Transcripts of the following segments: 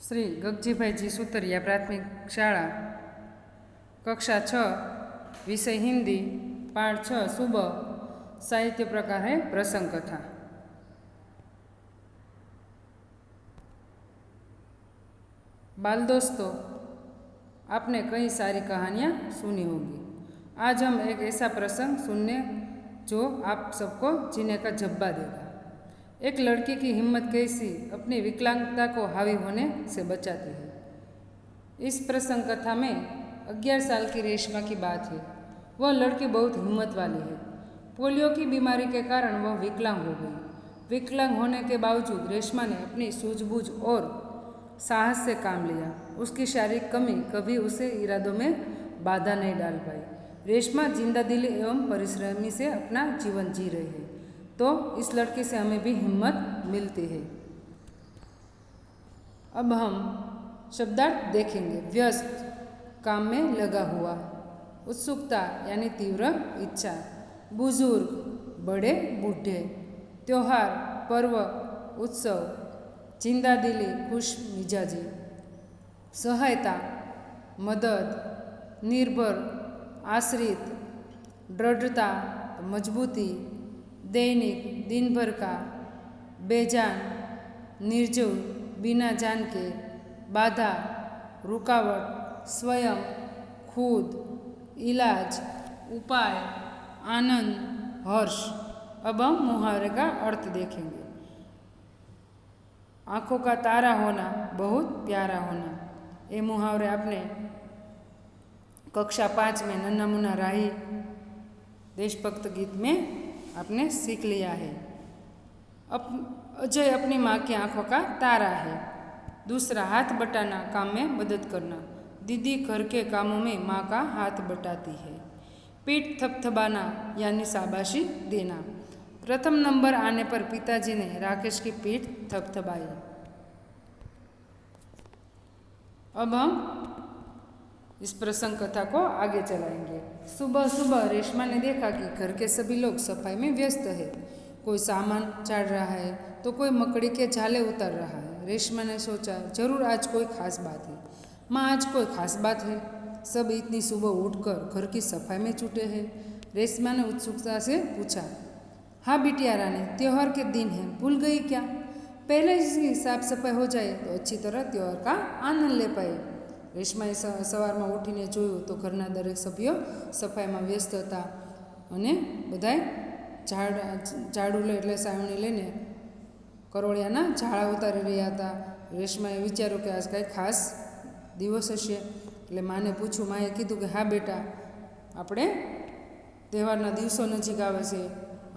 श्री गगजीभाई जी सुतरिया प्राथमिक शाला कक्षा 6 विषय हिंदी पाठ 6 सुबह साहित्य प्रकार है प्रसंग कथा। बाल दोस्तों, आपने कई सारी कहानियाँ सुनी होगी। आज हम एक ऐसा प्रसंग सुनने जो आप सबको जीने का जज्बा देगा। एक लड़की की हिम्मत कैसी अपनी विकलांगता को हावी होने से बचाती है। इस प्रसंग कथा में 11 साल की रेशमा की बात है। वह लड़की बहुत हिम्मत वाली है। पोलियो की बीमारी के कारण वह विकलांग हो गई। विकलांग होने के बावजूद रेशमा ने अपनी सूझबूझ और साहस से काम लिया। उसकी शारीरिक कमी कभी उसे इरादों में बाधा नहीं डाल पाई। रेशमा जिंदादिली एवं परिश्रमी से अपना जीवन जी रही है, तो इस लड़की से हमें भी हिम्मत मिलती है। अब हम शब्दार्थ देखेंगे। व्यस्त, काम में लगा हुआ। उत्सुकता यानी तीव्र इच्छा। बुजुर्ग, बड़े बूढ़े। त्योहार, पर्व, उत्सव। जिंदादिली, खुश मिजाजी। सहायता, मदद। निर्भर, आश्रित। दृढ़ता, मजबूती। दैनिक, दिन भर का। बेजान, निर्जीव, बिना जान के। बाधा, रुकावट। स्वयं, खुद। इलाज, उपाय। आनंद, हर्ष। अब हम मुहावरे का अर्थ देखेंगे। आँखों का तारा होना, बहुत प्यारा होना। ये मुहावरे आपने कक्षा 5 में नन्हा मुन्ना राही देशभक्त गीत में आपने सीख लिया है। अजय अपनी माँ की आँखों का तारा है। दूसरा, हाथ बटाना, काम में मदद करना। दीदी घर के कामों में माँ का हाथ बटाती है। पीठ थपथपाना यानी शाबाशी देना। प्रथम नंबर आने पर पिताजी ने राकेश की पीठ थपथपाई। अब हम इस प्रसंग कथा को आगे चलाएंगे। सुबह सुबह रेशमा ने देखा कि घर के सभी लोग सफाई में व्यस्त है। कोई सामान झाड़ रहा है तो कोई मकड़ी के झाले उतार रहा है। रेशमा ने सोचा, जरूर आज कोई खास बात है। माँ, आज कोई खास बात है? सब इतनी सुबह उठकर घर की सफाई में जुटे हैं। रेशमा ने उत्सुकता से पूछा। हाँ बिटिया रानी, त्योहार के दिन है, भूल गई क्या? पहले इसकी साफ सफाई हो जाए तो अच्छी तरह त्योहार का आनंद ले पाए। રેશમાએ સવારમાં ઉઠીને જોયું તો ઘરના દરેક સભ્યો સફાઈમાં વ્યસ્ત હતા અને બધાય ઝાડુ એટલે સાવણી લઈને કરોળિયાના ઝાડા ઉતારી રહ્યા હતા। રેશમાએ વિચાર્યું કે આજ કાંઈ ખાસ દિવસ હશે, એટલે માને પૂછ્યું। માએ કીધું કે હા બેટા, આપણે તહેવારના દિવસો નજીક આવે છે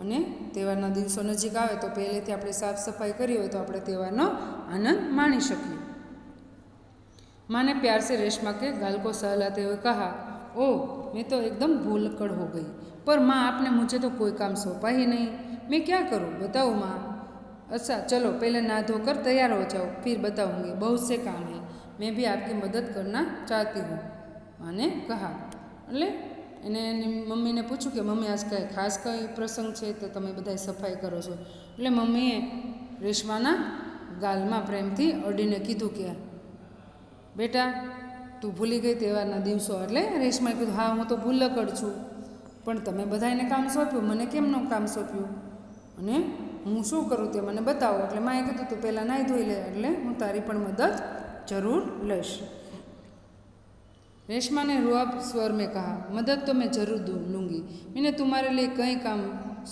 અને તહેવારના દિવસો નજીક આવે તો પહેલેથી આપણે સાફ સફાઈ કરી હોય તો આપણે તહેવારનો આનંદ માણી શકીએ। माँ ने प्यार से रेशमा के गाल को सहलाते हुए कहा, ओह, मैं तो एकदम भूलक्कड़ हो गई। पर माँ, आपने मुझे तो कोई काम सौंपा ही नहीं। मैं क्या करूँ, बताओ माँ। अच्छा चलो, पहले नहा धोकर तैयार हो जाओ, फिर बताऊँगी। बहुत से काम है, मैं भी आपकी मदद करना चाहती हूँ, माँ ने कहा। એટલે એને એની મમ્મીને પૂછ્યું કે મમ્મી, આજ કાંઈ ખાસ કંઈ પ્રસંગ છે તો તમે બધાય સફાઈ કરો છો? એટલે મમ્મીએ રેશમાના ગાલમાં પ્રેમથી અડીને કીધું કે બેટા, તું ભૂલી ગઈ તહેવારના દિવસો? એટલે રેશમાએ કીધું, હા, હું તો ભૂલક્કડ છું, પણ તમે બધાને કામ સોંપ્યું, મને કેમ ન કામ સોંપ્યું અને હું શું કરું તે મને બતાવો। એટલે માએ કીધું તું પહેલાં નાહી ધોઈ લે, એટલે હું તારી પણ મદદ જરૂર લઈશ। रेशमा ने रुआब स्वर में कहा, मदद तो मैं जरूर लूँगी। मैंने तुम्हारे लिए कई काम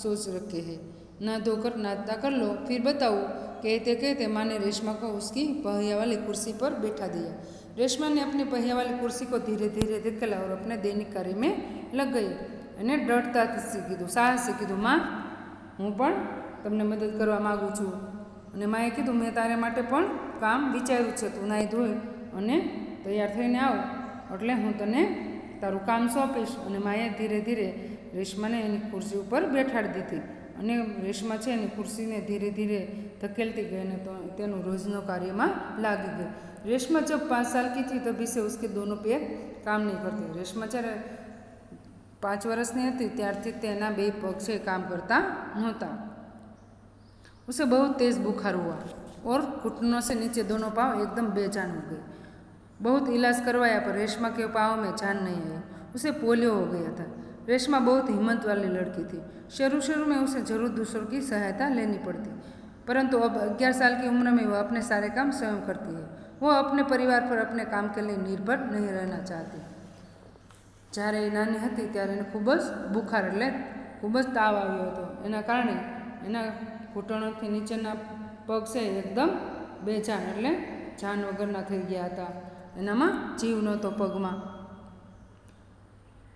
सोच रखे हैं। ना धोकर नाश्ता कर लो, फिर बताओ। कहते कहते माँ ने रेशमा को उसकी पहिया वाली कुर्सी पर बैठा दिया। रेशमा ने अपनी पहिया वाली कुर्सी को धीरे धीरे धकेला और अपने दैनिक कार्य में लग गई। અને દૃઢતાથી કીધું, સાહસે કીધું, માँ, હું પણ તમને મદદ કરવા માગું છું। અને માએ કીધું, મેં તારે માટે પણ કામ વિચાર્યું છે। તું નાહી ધોઈ અને તૈયાર થઈને આવ એટલે હું તને તારું કામ સોંપીશ। અને માએ ધીરે ધીરે રેશમાને એની ખુરશી ઉપર બેઠાડી દીધી અને રેશમા છે એની ખુરશીને ધીરે ધીરે धकेलती गई ने तो तेनु रोजनो कार्य में लागी गई। रेशमा जब 5 साल की थी तभी से उसके दोनों पैर काम नहीं करते। रेशमा जरा 5 वर्षनी थी त्यारथी तेना 2 पग से काम करता नहोता। उसे बहुत तेज बुखार हुआ और घुटनों से नीचे दोनों पाँव एकदम बेजान हो गए। बहुत इलाज करवाया पर रेशमा के पाँव में जान नहीं आई। उसे पोलियो हो गया था। रेशमा बहुत हिम्मत वाली लड़की थी। शुरू में उसे जरूर दूसरों की सहायता लेनी पड़ती, परंतु अब 11 साल की उम्र में वह अपने सारे काम स्वयं करती है। वह अपने परिवार पर अपने काम के लिए निर्भर नहीं रहना चाहती। જ્યારે એ નાની હતી ત્યારે એને ખૂબ જ બુખાર એટલે ખૂબ જ તાવ આવ્યો હતો। એના કારણે એના ઘૂંટણોથી નીચેના પગ છે એકદમ બેજાન એટલે જાન વગરના થઈ ગયા હતા। એનામાં જીવ નહોતો પગમાં।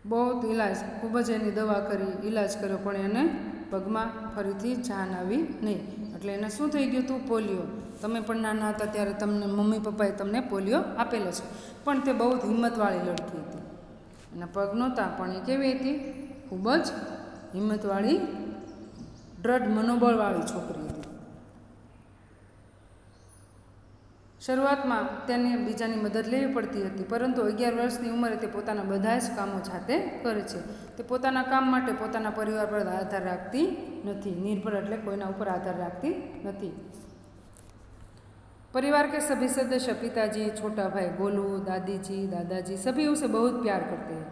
बहुत इलाज खूब ज एनी दवा करी, इलाज कर्यो पण एने पगमां फरीथी जान आवी नहीं। एटले एने शुं थई गयुं हतुं? पोलियो। तमे पण नाना हता त्यारे तमने मम्मी पप्पाए तमने पोलियो आपेलो छे, पण ते बहुत हिम्मतवाળી लड़की हती। एना पग नहोता पण ए केवी हती? खूब ज हिम्मतवाળી, दृढ़ मनोबळवाળી छोकरी हती। शुरुआत में तेने बीजानी मदद लेवी पड़ती थी, परंतु 11 वर्षनी उमरे ते पोताना बधा ज कामों जाते करे छे। ते पोताना काम माटे पोताना परिवार पर आधार राखती नथी। निर्भर एटले कोईना उपर आधार राखती नथी। परिवार के सभी सदस्य, पिताजी, छोटा भाई गोलू, दादीजी, दादाजी, सभी उसे बहुत प्यार करते हैं।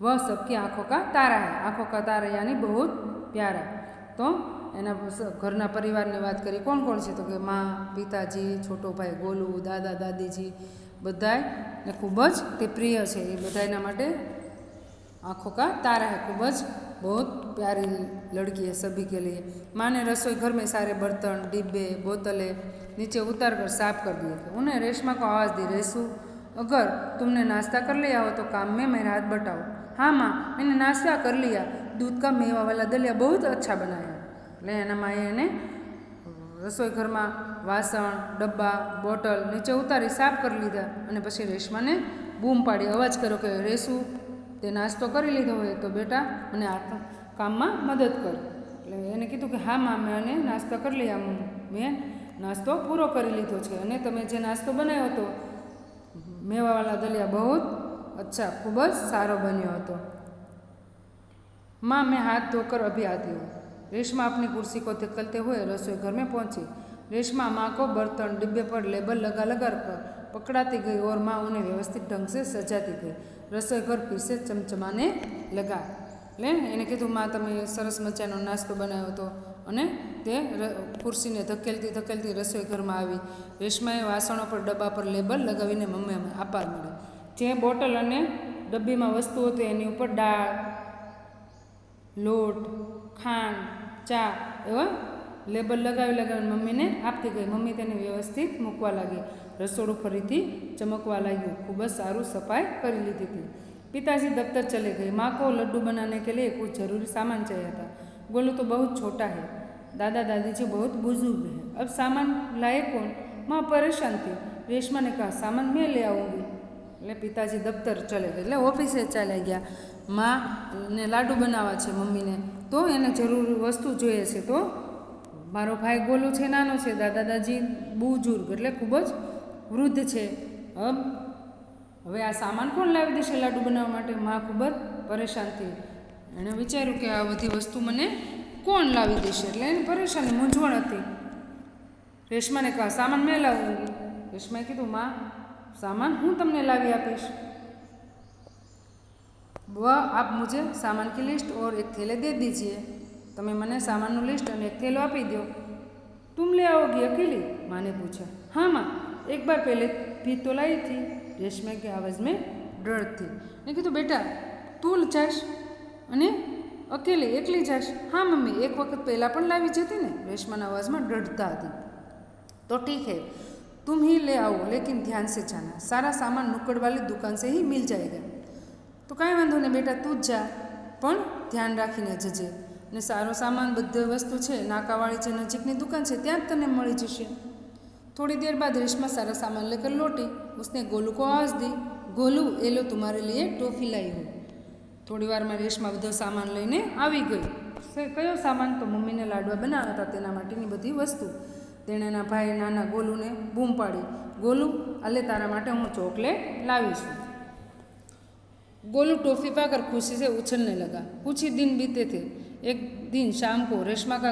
वह सबकी आंखों का तारा है। आंखों का तारा यानी बहुत प्यारा। तो एना घरना परिवार ने बात करी कोण कोण छे? तो कि माँ, पिताजी, छोटो भाई गोलू, दादा दादीजी बधाय ने खूब ज ते प्रिय है। ये बधायना माटे आँखों का तारा है। खूब ज बहुत प्यारी लड़की है सभी के लिए। माँ ने रसोई घर में सारे बर्तन, डिब्बे, बोतलें नीचे उतार कर साफ कर दिए थे। उन्हें रेशमा को आवाज़ दी, रेशु अगर तुमने नाश्ता कर लिया हो तो काम में मेरा हाथ बटाओ। हाँ माँ, मैंने नाश्ता कर लिया। दूध का मेवा वाला दलिया बहुत अच्छा बनाया। એટલે એના માએ એને રસોઈ ઘરમાં વાસણ, ડબ્બા, બોટલ નીચે ઉતારી સાફ કરી લીધા અને પછી રેશમાને બૂમ પાડી અવાજ કર્યો કે રેશુ, તે નાસ્તો કરી લીધો હોય તો બેટા મને આ કામમાં મદદ કર। એટલે એને કીધું કે હા માં, મેં નાસ્તો કરી લીધા, મેં નાસ્તો પૂરો કરી લીધો છે અને તમે જે નાસ્તો બનાવ્યો હતો મેવાવાળા દલિયા બહુ अच्छा, खूब ज सारो बन्यो हतो। माँ, मैं हाथ धोकर अभी आती हूँ। रेशमा अपनी कुर्सी को धकेलते हुए रसोई घर में पहुंची। रेशमा माँ को बर्तन, डिब्बे पर लेबल लगा लगा कर पकड़ाती गई और माँ उन्हें व्यवस्थित ढंग से सजाती गई। रसोई घर फिर से चमचमाने लगा। એટલે એને કીધું માં તમે સરસ મજાનો નાસ્તો બનાવ્યો હતો અને તે ખુરશીને ધકેલતી ધકેલતી રસોઈ ઘરમાં આવી। રેશમાએ વાસણો પર ડબ્બા પર લેબલ લગાવીને મમ્મી આપવા માંડી। જે બોટલ અને ડબ્બીમાં વસ્તુ હતી એની ઉપર દાળ, લોટ, ખાંડ, ચા એવા લેબલ લગાવી લગાવીને મમ્મીને આપતી ગઈ। મમ્મી તેને વ્યવસ્થિત મૂકવા લાગી। રસોડું ફરીથી ચમકવા લાગ્યું। ખૂબ જ સારું સફાઈ કરી લીધી હતી। पिताजी दफ्तर चले गए। माँ को लड्डू बनाने के लिए कुछ जरूरी सामान चाहिए था। गोलू तो बहुत छोटा है, दादा दादी जी बहुत बुजुर्ग है, अब सामान लाए कौन? माँ परेशान थी। रेशमा ने कहा सामान मैं ले आऊँगी। એટલે પિતાજી દફતર ચલે ગયા, એટલે ઓફિસે ચાલ્યા ગયા। માँ ને લાડુ બનાવવા છે મમ્મીને, તો એને જરૂર વસ્તુ જોઈએ છે। તો મારો ભાઈ ગોલું છે નાનો છે, દાદા દાદી બુજુર્ગ એટલે ખૂબ જ વૃદ્ધ છે। હવે આ સામાન કોણ લાવી દેશે લાડુ બનાવવા માટે? માँ ખૂબ જ પરેશાન થઈ। એણે વિચાર્યું કે આ બધી વસ્તુ મને કોણ લાવી દેશે, એટલે એને પરેશાની મૂંઝવણ હતી। રેશમાને કહા સામાન મેં લાવું। રેશમાએ કીધું માँ सामान हूँ तमने लावी आपीश। वह आप मुझे सामान की लिस्ट और एक थैले दे दीजिए। तमे मने सामान लिस्ट और एक थैलो आपी दो। तुम ले आओगी अकेली? माँ ने पूछा। हाँ माँ, एक बार पहले भी तो लाई थी। रेशमा की आवाज़ में डर थी। ने कीधुं बेटा तू जाश अने अकेली एकली जाश? हाँ मम्मी, एक वक्त पहला पण लावी जती ने। रेशमाना आवाज़ में डरता थी। तो ठीक है, तुम ही ले आओ, लेकिन ध्यान से जाना, सारा सामान नुक्कड़ वाली दुकान से ही मिल जाएगा। तो कांई वांधो नहीं बेटा, तू ज जा, पण ध्यान राखीने जजे ने सारो सामान बधी वस्तु है नाकावाड़ी जे नजीकनी दुकान है त्यां ज तने मळी जशे। थोड़ी देर बाद रेशमा सारा सामान लेकर लौटी। उसने गोलू को आवाज़ दी, गोलू ए लो तुम्हारे लिए टॉफी लाई हूँ। थोड़ी वार में रेशमा बधो सामान लईने आवी गई। कयो सामान? तो मम्मी ने लाडवा बनाव्या हता तेना माटेनी बधी वस्तु। तेणे एना भाई नाना गोलूने बूम पाड़ी, गोलू अले तारा माटे हूँ चॉकलेट लावी छूं। गोलू टॉफी पाकर खुशी से उछलने लगा। कुछ ही दिन बीते थे। एक दिन शाम को रेशमा का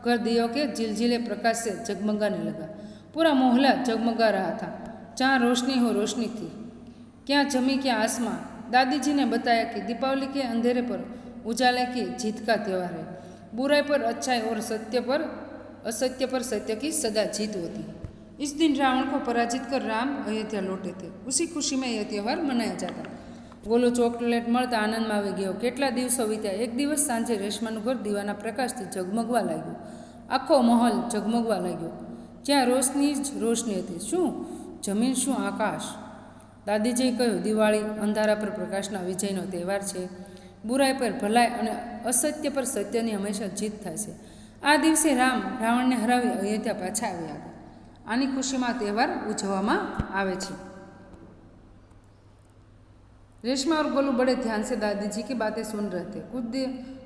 घर दियों के झिलझिले प्रकाश से जगमगाने लगा। पूरा मोहल्ला जगमगा रहा था। जहाँ रोशनी हो रोशनी थी, क्या जमी क्या आसमां। दादी ने बताया कि दीपावली के अंधेरे पर उजाले की जीत का त्यौहार है। बुराई पर अच्छाई और असत्य पर सत्य की सदा जीत होती है। इस दिन रावण को पराजित कर राम अयोध्या लौटे थे। उसी खुशी में यह त्यौहार मनाया जाता। गोलू चॉकलेट મળતા આનંદમાં આવી ગયો। કેટલા દિવસો વીત્યા। એક દિવસ સાંજે રેશમાનું ઘર દીવાના પ્રકાશથી ઝગમગવા લાગ્યું। આખો મહોલ ઝગમગવા લાગ્યો। જ્યાં રોશની જ રોશની હતી। શું જમીન, શું આકાશ! દાદીજીએ કહ્યું, દિવાળી અંધારા પર પ્રકાશના વિજયનો તહેવાર છે। બુરાઈ પર ભલાઈ અને અસત્ય પર સત્યની હંમેશા જીત થાય છે। આ દિવસે રામ રાવણને હરાવી અયોધ્યા પાછા આવ્યા હતા। આની ખુશીમાં તહેવાર ઉજવવામાં આવે છે। रेशमा और गोलू बड़े ध्यान से दादी जी की बातें सुन रहे थे।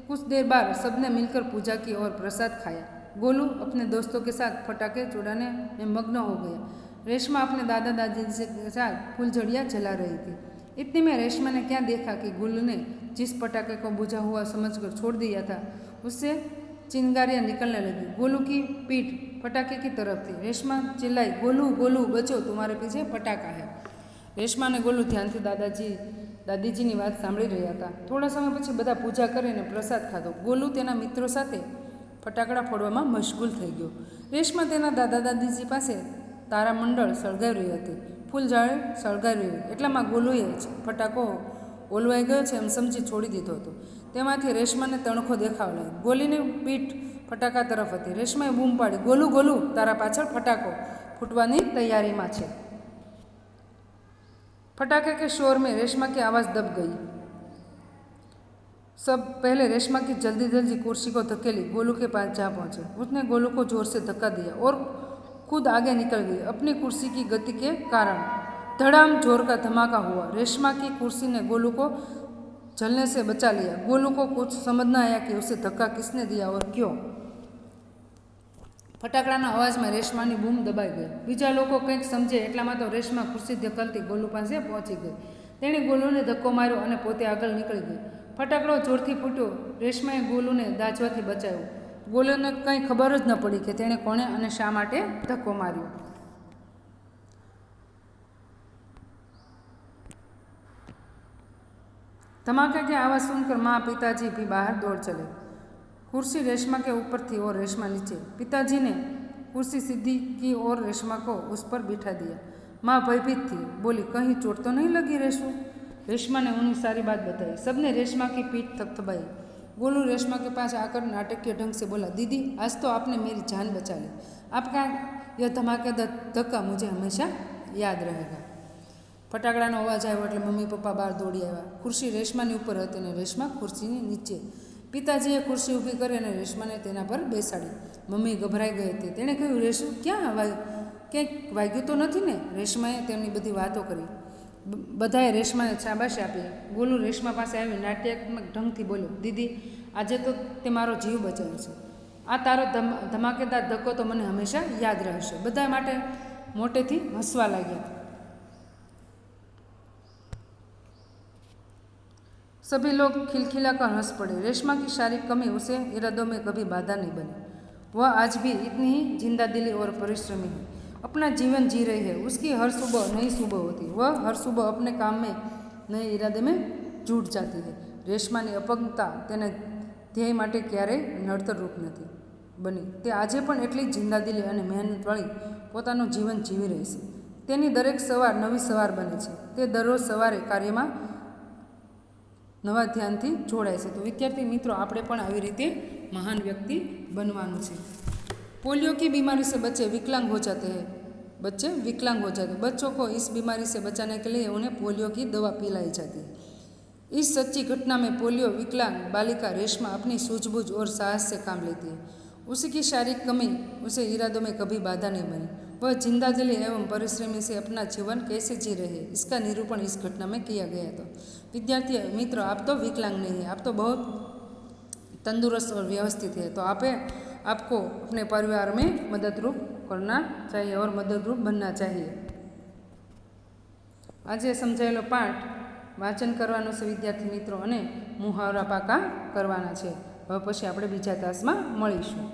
कुछ देर बाद सबने मिलकर पूजा की और प्रसाद खाया। गोलू अपने दोस्तों के साथ पटाखे उड़ाने में मग्न हो गया। रेशमा अपने दादा दादी के साथ फुलझड़ियाँ जला रही थी। इतने में रेशमा ने क्या देखा कि गोलू ने जिस पटाखे को बुझा हुआ समझकर छोड़ दिया था, उससे चिंगारियाँ निकलने लगी। गोलू की पीठ पटाखे की तरफ थी। रेशमा चिल्लाई, गोलू गोलू बचो, तुम्हारे पीछे पटाखा है। रेशमा ने गोलू ध्यान से दादीजीની વાત સાંભળી રહ્યા હતા। થોડા સમય પછી બધા પૂજા કરીને પ્રસાદ ખાધો। ગોલુ તેના મિત્રો સાથે ફટાકડા ફોડવામાં મશગુલ થઈ ગયો। રેશમા તેના દાદા દાદીજી પાસે તારામંડળ સળગાવી રહી હતી। ફૂલઝાડ સળગાવી રહી। એટલામાં ગોલુએ ફટાકો ઓલવાઈ ગયો છે એમ સમજી છોડી દીધો હતો। તેમાંથી રેશમાને તણખો દેખાવા લાગ્યો। ગોલીની પીઠ ફટાકા તરફ હતી। રેશમાએ બૂમ પાડી, ગોલુ ગોલુ, તારા પાછળ ફટાકો ફૂટવાની તૈયારીમાં છે। फटाके के शोर में रेशमा की आवाज़ दब गई। सब पहले रेशमा की जल्दी जल्दी कुर्सी को धकेली गोलू के पास जा पहुँचे। उसने गोलू को जोर से धक्का दिया और खुद आगे निकल गई। अपनी कुर्सी की गति के कारण धड़ाम जोर का धमाका हुआ। रेशमा की कुर्सी ने गोलू को जलने से बचा लिया। गोलू को कुछ समझ न आया कि उसे धक्का किसने दिया और क्यों। फटाकडाના અવાજમાં રેશમાની બૂમ દબાઈ ગઈ। બીજા લોકો કંઈક સમજે એટલામાં તો રેશમા ખુરશી ધકેલતી ગોલુ પાસે પહોંચી ગઈ। તેણે ગોલુને ધક્કો માર્યો અને પોતે આગળ નીકળી ગઈ। ફટાકડો જોરથી ફૂટ્યો। રેશમાએ ગોલુને દાઝવાથી બચાવ્યો। ગોલુને કંઈ ખબર જ ન પડી કે તેણે કોણે અને શા માટે ધક્કો માર્યો। धमाके की आवाज़ सुनकर माँ पिताजी भी बाहर दौड़ चले। कुर्सी रेशमा के ऊपर थी और रेशमा नीचे। पिताजी ने कुर्सी सीधी की और रेशमा को उस पर बिठा दिया। माँ भयभीत थी, बोली, कहीं चोट तो नहीं लगी रेशू? रेशमा ने उन्हें सारी बात बताई। सबने रेशमा की पीठ थपथपाई। गोलू रेशमा के पास आकर नाटकीय ढंग से बोला, दीदी, आज तो आपने मेरी जान बचा ली। आपका यह धमाकेदार धक्का मुझे हमेशा याद रहेगा। फटाकडाનો અવાજ આવ્યો એટલે મમ્મી પપ્પા બહાર દોડી આવ્યા। ખુરશી રેશમાની ઉપર હતી અને રેશમા ખુરશીની નીચે। પિતાજીએ ખુરશી ઊભી કરી અને રેશમાને તેના પર બેસાડી। મમ્મી ગભરાઈ ગઈ હતી। તેણે કહ્યું, રેશુ, ક્યાં ક્યાંક વાગ્યું તો નથી ને? રેશમાએ તેમની બધી વાતો કરી। બધાએ રેશમાને શાબાશી આપી। ગોલુ રેશમા પાસે આવી નાટ્યાત્મક ઢંગથી બોલ્યો, દીદી, આજે તો તે મારો જીવ બચાવ્યો છે। આ તારો ધમાકેદાર ધક્કો તો મને હંમેશા યાદ રહેશે। બધા માટે મોટેથી હસવા લાગ્યા। सभी लोग खिलखिलाकर हंस पड़े। रेशमा की शारीरिक कमी उसे इरादों में कभी बाधा नहीं बनी। वह आज भी इतनी ही जिंदा दिली और परिश्रमी है। अपना जीवन जी रही है। उसकी हर सुबह नई सुबह होती। वह हर सुबह अपने काम में नए इरादे में जुट जाती है। रेशमाની અપંગતા તેને ધ્યેય માટે ક્યારેય નડતર રૂપ નથી બની। તે આજે પણ એટલી જિંદાદિલી અને મહેનતવાળી પોતાનું જીવન જીવી રહી છે। તેની દરેક સવાર નવી સવાર બને છે। તે દરરોજ સવારે કાર્યમાં नवा ध्यान थी जोड़ाय से। तो विद्यार्थी मित्रों, आपणे पण आवी रीते महान व्यक्ति बनवानुं छे। पोलियो की बीमारी से बच्चे विकलांग हो जाते हैं। बच्चों को इस बीमारी से बचाने के लिए उन्हें पोलियो की दवा पिलाई जाती है। इस सच्ची घटना में पोलियो विकलांग बालिका रेशमा अपनी सूझबूझ और साहस से काम लेती है। उसकी शारीरिक कमी उसे इरादों में कभी बाधा नहीं बनी। वह जिंदादिली एवं परिश्रमी से अपना जीवन कैसे जी रहे, इसका निरूपण इस घटना में किया गया था। विद्यार्थी मित्रों, आप तो विकलांग नहीं है, आप तो बहुत तंदुरुस्त और व्यवस्थित है। तो आपको अपने परिवार में मददरूप करना चाहिए और मददरूप बनना चाहिए। आज समझायेलो पाठ वाचन करवानुं छे विद्यार्थी मित्रों, अने मुहावरा पाका करवाना छे। हवे पछी आपणे बीजा तासमां मळीशुं।